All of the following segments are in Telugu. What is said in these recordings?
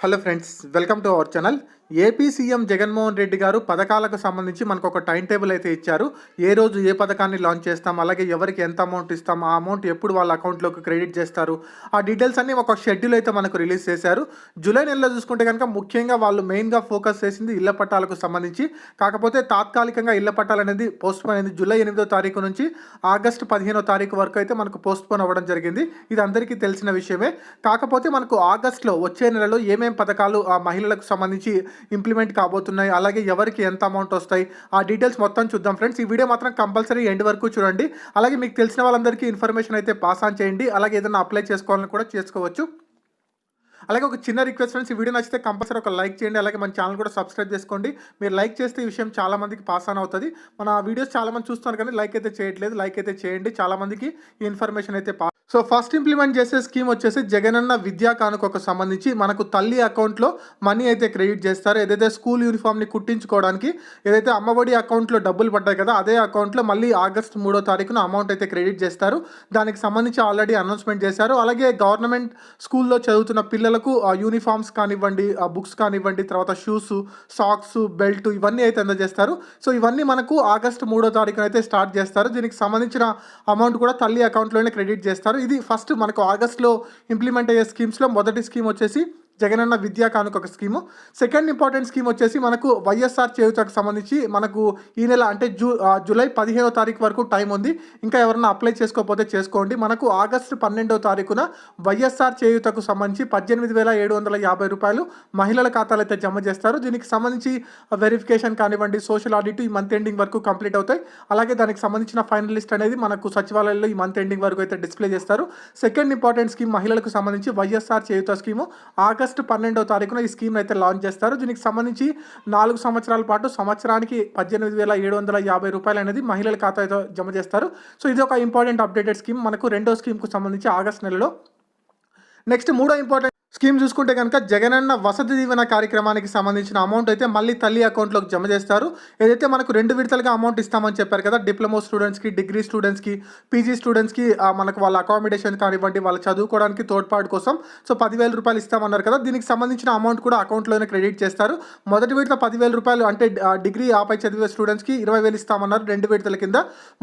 Hello friends, welcome to our channel. AP CM Jaganmohan Reddy గారు పథకాలకు సంబంధించి మనకు ఒక టైం టేబుల్ అయితే ఇచ్చారు. ఏ రోజు ఏ పథకాన్ని లాంచ్ చేస్తాం, అలాగే ఎవరికి ఎంత అమౌంట్ ఇస్తాం, ఆ అమౌంట్ ఎప్పుడు వాళ్ళ అకౌంట్లోకి క్రెడిట్ చేస్తారు, ఆ డీటెయిల్స్ అన్ని ఒక షెడ్యూల్ అయితే మనకు రిలీజ్ చేశారు. జూలై నెలలో చూసుకుంటే కనుక ముఖ్యంగా వాళ్ళు మెయిన్గా ఫోకస్ చేసింది ఇళ్ల పట్టాలకు సంబంధించి. కాకపోతే తాత్కాలికంగా ఇళ్ల పట్టాలు అనేది పోస్ట్ పోన్ అయింది. జూలై 8వ తారీఖు నుంచి ఆగస్టు 15వ తారీఖు వరకు అయితే మనకు పోస్ట్ పోన్ అవ్వడం జరిగింది. ఇది అందరికీ తెలిసిన విషయమే. కాకపోతే మనకు ఆగస్టులో వచ్చే నెలలో ఏమేమి పథకాలు ఆ మహిళలకు సంబంధించి ఇంప్లిమెంట్ కాబోతున్నాయి, అలాగే ఎవరికి ఎంత అమౌంట్ వస్తాయి, ఆ డీటెయిల్స్ మొత్తం చూద్దాం ఫ్రెండ్స్. ఈ వీడియో మాత్రం కంపల్సరీ ఎండ్ వరకు చూడండి. అలాగే మీకు తెలిసిన వాళ్ళందరికీ ఇన్ఫర్మేషన్ అయితే పాస్ ఆన్ చేయండి. అలాగే ఏదైనా అప్లై చేసుకోవాలని కూడా చేసుకోవచ్చు. అలాగే ఒక చిన్న రిక్వెస్ట్ ఫ్రెండ్స్, ఈ వీడియో నచ్చితే కంపల్సరీ ఒక లైక్ చేయండి. అలాగే మన ఛానల్ కూడా సబ్స్క్రైబ్ చేసుకోండి. మీరు లైక్ చేస్తే ఈ విషయం చాలా మందికి పాస్ ఆన్ అవుతుంది. మన వీడియోస్ చాలా మంది చూస్తున్నారు కానీ లైక్ అయితే చేయట్లేదు. లైక్ అయితే చేయండి, చాలా మందికి ఈ ఇన్ఫర్మేషన్ అయితే సో ఫస్ట్ ఇంప్లిమెంట్ చేసే స్కీమ్ వచ్చేసి జగనన్న విద్యా కానుకకు సంబంధించి మనకు తల్లి అకౌంట్లో మనీ అయితే క్రెడిట్ చేస్తారు. ఏదైతే స్కూల్ యూనిఫామ్ని కుట్టించుకోవడానికి ఏదైతే అమ్మఒడి అకౌంట్లో డబ్బులు పడ్డాయి కదా, అదే అకౌంట్లో మళ్ళీ ఆగస్టు 3వ తారీఖున అమౌంట్ అయితే క్రెడిట్ చేస్తారు. దానికి సంబంధించి ఆల్రెడీ అనౌన్స్మెంట్ చేశారు. అలాగే గవర్నమెంట్ స్కూల్లో చదువుతున్న పిల్లలకు యూనిఫామ్స్ కానివ్వండి, బుక్స్ కానివ్వండి, తర్వాత షూస్, సాక్స్, బెల్ట్ ఇవన్నీ అయితే అందజేస్తారు. సో ఇవన్నీ మనకు ఆగస్టు 3వ తారీఖున అయితే స్టార్ట్ చేస్తారు. దీనికి సంబంధించిన అమౌంట్ కూడా తల్లి అకౌంట్లోనే క్రెడిట్ చేస్తారు. ఇది ఫస్ట్ మనకు ఆగస్టులో ఇంప్లిమెంట్ అయ్యే స్కీమ్స్లో మొదటి స్కీమ్ వచ్చేసి జగనన్న విద్యా కానుక ఒక స్కీము. సెకండ్ ఇంపార్టెంట్ స్కీమ్ వచ్చేసి మనకు వైఎస్ఆర్ చేయూతకు సంబంధించి మనకు ఈ నెల అంటే జూలై 15వ తారీఖు వరకు టైం ఉంది. ఇంకా ఎవరైనా అప్లై చేసుకోకపోతే చేసుకోండి. మనకు ఆగస్టు 12వ తారీఖున వైఎస్ఆర్ చేయూతకు సంబంధించి 18,750 రూపాయలు మహిళల ఖాతాలు అయితే జమ చేస్తారు. దీనికి సంబంధించి వెరిఫికేషన్ కానివ్వండి, సోషల్ ఆడిట్ ఈ మంత్ ఎండింగ్ వరకు కంప్లీట్ అవుతాయి. అలాగే దానికి సంబంధించిన ఫైనల్ లిస్ట్ అనేది మనకు సచివాలయంలో ఈ మంత్ ఎండింగ్ వరకు అయితే డిస్ప్లే చేస్తారు. సెకండ్ ఇంపార్టెంట్ స్కీమ్ మహిళలకు సంబంధించి వైఎస్ఆర్ చేయూత స్కీము ఆగస్టు 12వ తారీఖున ఈ స్కీమ్ అయితే లాంచ్ చేస్తారు. దీనికి సంబంధించి 4 సంవత్సరాల పాటు సంవత్సరానికి 18,750 రూపాయలు అనేది మహిళల ఖాతాలో జమ చేస్తారు. సో ఇది ఒక ఇంపార్టెంట్ అప్డేటెడ్ స్కీమ్ మనకు రెండో స్కీమ్కు సంబంధించి ఆగస్ట్ నెలలో. నెక్స్ట్ మూడో ఇంపార్టెంట్ స్కీమ్ చూసుకుంటే కనుక జగనన్న వసతి దీవెన కార్యక్రమానికి సంబంధించిన అమౌంట్ అయితే మళ్ళీ తల్లి అకౌంట్లోకి జమ చేస్తారు. ఏదైతే మనకు 2 విడతలుగా అమౌంట్ ఇస్తామని చెప్పారు కదా, డిప్లొమా స్టూడెంట్స్కి, డిగ్రీ స్టూడెంట్స్కి, పీజీ స్టూడెంట్స్కి మనకు వాళ్ళ అకామిడేషన్ కానివ్వండి, వాళ్ళ చదువుకోవడానికి తోడ్పాటు కోసం సో 10,000 రూపాయలు ఇస్తామన్నారు కదా, దీనికి సంబంధించిన అమౌంట్ కూడా అకౌంట్లోనే క్రెడిట్ చేస్తారు. మొదటి విడత 10,000 రూపాయలు అంటే డిగ్రీ ఆపై చదివే స్టూడెంట్స్కి 20,000 ఇస్తామన్నారు 2 విడతల కింద.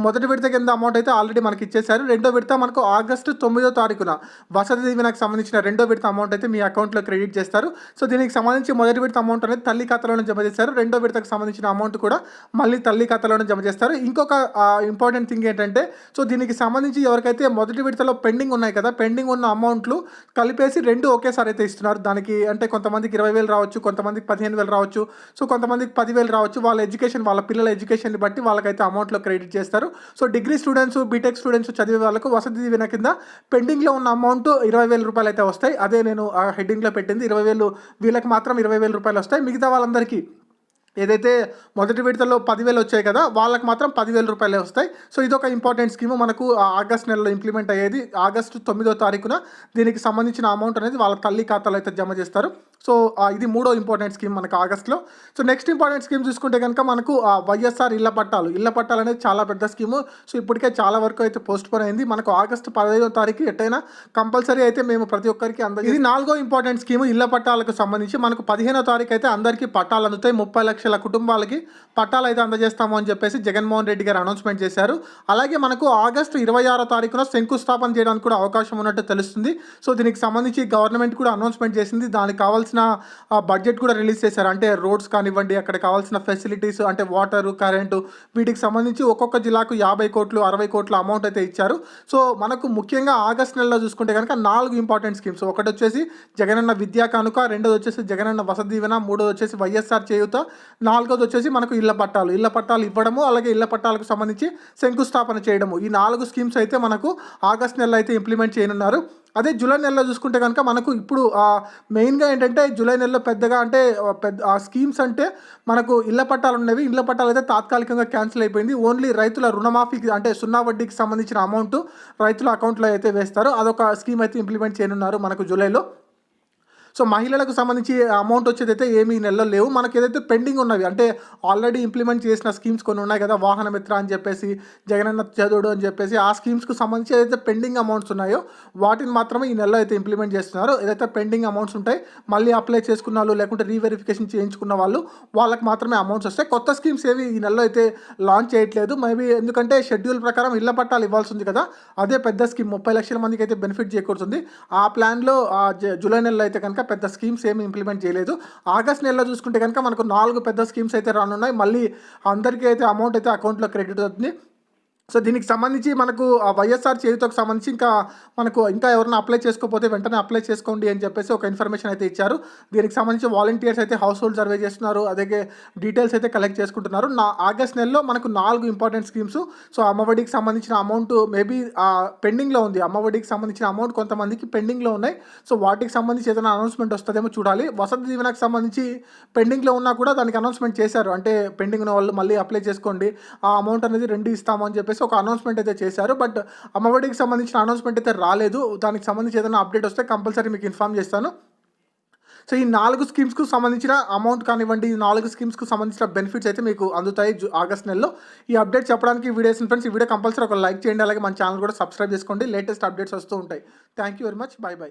మొదటి విడత కింద అమౌంట్ అయితే ఆల్రెడీ మనకి ఇచ్చేశారు. రెండో విడత మనకు ఆగస్టు 9వ తారీఖున వసతి దీవెనకు సంబంధించిన రెండో విడత అమౌంట్ అయితే మీ అకౌంట్లో క్రెడిట్ చేస్తారు. సో దీనికి సంబంధించి మొదటి విడత అమౌంట్ అనేది తల్లి ఖాతాలోనే జమ చేస్తారు. రెండో విడతకు సంబంధించిన అమౌంట్ కూడా మళ్ళీ తల్లి ఖాతాలోనే జమ చేస్తారు. ఇంకొక ఇంపార్టెంట్ థింగ్ ఏంటంటే సో దీనికి సంబంధించి ఎవరికైతే మొదటి విడతలో పెండింగ్ ఉన్నాయి కదా, పెండింగ్ ఉన్న అమౌంట్లు కలిపేసి 2 ఒకేసారి అయితే ఇస్తున్నారు. దానికి అంటే కొంతమందికి 20,000 రావచ్చు, కొంతమందికి 15,000 రావచ్చు, సో కొంతమందికి 10,000 రావచ్చు. వాళ్ళ ఎడ్యుకేషన్, వాళ్ళ పిల్లల ఎడ్యుకేషన్ని బట్టి వాళ్ళకైతే అమౌంట్లో క్రెడిట్ చేస్తారు. So degree students, BTech students చదివే వాళ్ళకు వసతి దీవెన కింద పెండింగ్లో ఉన్న అమౌంట్ 20,000 రూపాయలు అయితే వస్తాయి. అదే నేను ఆ హెడ్డింగ్లో పెట్టింది. 20,000 వీళ్ళకి మాత్రం 20,000 రూపాయలు వస్తాయి. మిగతా వాళ్ళందరికీ ఏదైతే మొదటి విడతలో 10,000 వచ్చాయి కదా, వాళ్ళకి మాత్రం 10,000 రూపాయలే వస్తాయి. సో ఇదొక ఇంపార్టెంట్ స్కీము మనకు ఆగస్ట్ నెలలో ఇంప్లిమెంట్ అయ్యేది. ఆగస్టు 9వ తారీఖున దీనికి సంబంధించిన అమౌంట్ అనేది వాళ్ళ తల్లి ఖాతాలో అయితే జమ చేస్తారు. సో ఇది మూడో ఇంపార్టెంట్ స్కీమ్ మనకు ఆగస్ట్లో. సో నెక్స్ట్ ఇంపార్టెంట్ స్కీమ్ చూసుకుంటే కనుక మనకు వైఎస్ఆర్ ఇళ్ల పట్టాలు అనేది చాలా పెద్ద స్కీము. సో ఇప్పటికే చాలా వరకు అయితే పోస్ట్ పోన్ అయింది. మనకు ఆగస్టు 15వ తారీఖు ఎట్టయినా కంపల్సరీ అయితే మేము ప్రతి ఒక్కరికి ఇది నాలుగో ఇంపార్టెంట్ స్కీము ఇళ్ల పట్టాలకు సంబంధించి. మనకు 15వ తారీఖు అయితే అందరికీ పట్టాలు అందుతాయి. 30 లక్షల కుటుంబాలకి పట్టాలు అయితే అందజేస్తాము అని చెప్పేసి జగన్మోహన్ రెడ్డి గారు అనౌన్స్మెంట్ చేశారు. అలాగే మనకు ఆగస్టు 26వ తారీఖున శంకుస్థాపన చేయడానికి కూడా అవకాశం ఉన్నట్టు తెలుస్తుంది. సో దీనికి సంబంధించి గవర్నమెంట్ కూడా అనౌన్స్మెంట్ చేసింది. దానికి కావాల్సిన బడ్జెట్ కూడా రిలీజ్ చేశారు. అంటే రోడ్స్ కానివ్వండి, అక్కడ కావాల్సిన ఫెసిలిటీస్ అంటే వాటరు, కరెంటు, వీటికి సంబంధించి ఒక్కొక్క జిల్లాకు 50 కోట్లు 60 కోట్ల అమౌంట్ అయితే ఇచ్చారు. సో మనకు ముఖ్యంగా ఆగస్ట్ నెలలో చూసుకుంటే కనుక 4 ఇంపార్టెంట్ స్కీమ్స్. ఒకటి వచ్చేసి జగనన్న విద్యా కానుక, రెండోది వచ్చేసి జగనన్న వసతి దీవెన, మూడోది వచ్చేసి వైఎస్ఆర్ చేయూత, నాలుగోది వచ్చేసి మనకు ఇళ్ల పట్టాలు ఇవ్వడము, అలాగే ఇళ్ల పట్టాలకు సంబంధించి శంకుస్థాపన చేయడము. ఈ 4 స్కీమ్స్ అయితే మనకు ఆగస్ట్ నెలలో అయితే ఇంప్లిమెంట్ చేయనున్నారు. అదే జూలై నెలలో చూసుకుంటే కనుక మనకు ఇప్పుడు మెయిన్గా ఏంటంటే జూలై నెలలో పెద్దగా అంటే ఆ స్కీమ్స్ అంటే మనకు ఇళ్ల పట్టాలు ఉన్నవి. ఇళ్ల పట్టాలు అయితే తాత్కాలికంగా క్యాన్సిల్ అయిపోయింది. ఓన్లీ రైతుల రుణమాఫీకి అంటే 0 వడ్డీకి సంబంధించిన అమౌంట్ రైతుల అకౌంట్లో అయితే వేస్తారు. అదొక స్కీమ్ అయితే ఇంప్లిమెంట్ చేయనున్నారు మనకు జూలైలో. సో మహిళలకు సంబంధించి అమౌంట్ వచ్చేదైతే ఏమి ఈ నెలలో లేవు. మనకి ఏదైతే పెండింగ్ ఉన్నవి అంటే ఆల్రెడీ ఇంప్లిమెంట్ చేసిన స్కీమ్స్ కొన్ని ఉన్నాయి కదా, వాహన మిత్ర అని చెప్పేసి, జగనన్న చదువుడు అని చెప్పేసి, ఆ స్కీమ్స్కి సంబంధించి ఏదైతే పెండింగ్ అమౌంట్స్ ఉన్నాయో వాటిని మాత్రమే ఈ నెలలో అయితే ఇంప్లిమెంట్ చేస్తున్నారు. ఏదైతే పెండింగ్ అమౌంట్స్ ఉంటాయి మళ్ళీ అప్లై చేసుకున్న వాళ్ళు లేకుంటే రీవెరిఫికేషన్ చేయించుకున్న వాళ్ళకి మాత్రమే అమౌంట్స్ వస్తాయి. కొత్త స్కీమ్స్ ఏవి ఈ నెలలో అయితే లాంచ్ చేయట్లేదు. మేబీ ఎందుకంటే షెడ్యూల్ ప్రకారం ఇళ్ల పట్టాలు ఇవ్వాల్సి ఉంది కదా, అదే పెద్ద స్కీమ్ 30 లక్షల మందికి అయితే బెనిఫిట్ చేకూరుతుంది. ఆ ప్లాన్లో జూలై నెలలో అయితే కనుక పెద్ద స్కీమ్స్ ఏమి ఇంప్లిమెంట్ చేయలేదు. ఆగస్ట్ నెలలో చూసుకుంటే కనుక మనకు 4 పెద్ద స్కీమ్స్ అయితే రానున్నాయి. మళ్ళీ అందరికీ అయితే అమౌంట్ అయితే అకౌంట్లో క్రెడిట్ అవుతుంది. సో దీనికి సంబంధించి మనకు ఆ వైఎస్ఆర్ చేయూతకు సంబంధించి ఇంకా ఎవరైనా అప్లై చేసుకోకపోతే వెంటనే అప్లై చేసుకోండి అని చెప్పేసి ఒక ఇన్ఫర్మేషన్ అయితే ఇచ్చారు. దీనికి సంబంధించి వాలంటీర్స్ అయితే హౌస్ హోల్డ్ సర్వే చేస్తున్నారు, అదే డీటెయిల్స్ అయితే కలెక్ట్ చేసుకుంటున్నారు. ఆగస్ట్ నెలలో మనకు 4 ఇంపార్టెంట్ స్కీమ్స్. సో అమ్మఒడికి సంబంధించిన అమౌంట్ మేబీ పెండింగ్లో ఉంది. అమ్మఒడికి సంబంధించిన అమౌంట్ కొంతమందికి పెండింగ్లో ఉన్నాయి. సో వాటికి సంబంధించి ఏదైనా అనౌన్స్మెంట్ వస్తుందేమో చూడాలి. వసతి దీవెనకు సంబంధించి పెండింగ్లో ఉన్నా కూడా దానికి అనౌన్స్మెంట్ చేశారు. అంటే పెండింగ్ ఉన్న వాళ్ళు మళ్ళీ అప్లై చేసుకోండి, ఆ అమౌంట్ అనేది 2 ఇస్తామని చెప్పేసి ఒక అనౌన్స్మెంట్ అయితే చేశారు. బట్ అమ్మఒడికి సంబంధించిన అనౌన్స్మెంట్ అయితే రాలేదు. దానికి సంబంధించి ఏదైనా అప్డేట్ వస్తే కంపల్సరీ మీకు ఇన్ఫార్మ్ చేస్తాను. సో ఈ 4 స్కీమ్స్కు సంబంధించిన అమౌంట్ కానివ్వండి, ఈ 4 స్కీమ్స్కు సంబంధించిన బెనిఫిట్స్ అయితే మీకు అందుతాయి ఆగస్ట్ నెలలో. ఈ అప్డేట్ చెప్పడానికి వీడియో ఫ్రెండ్స్, ఈ వీడియో కంపల్సరీ ఒక లైక్ చేయండి, అలాగే మన ఛానల్ కూడా సబ్స్క్రైబ్ చేసుకోండి. లేటెస్ట్ అప్డేట్స్ వస్తూ ఉంటాయి. Thank you very much. By by.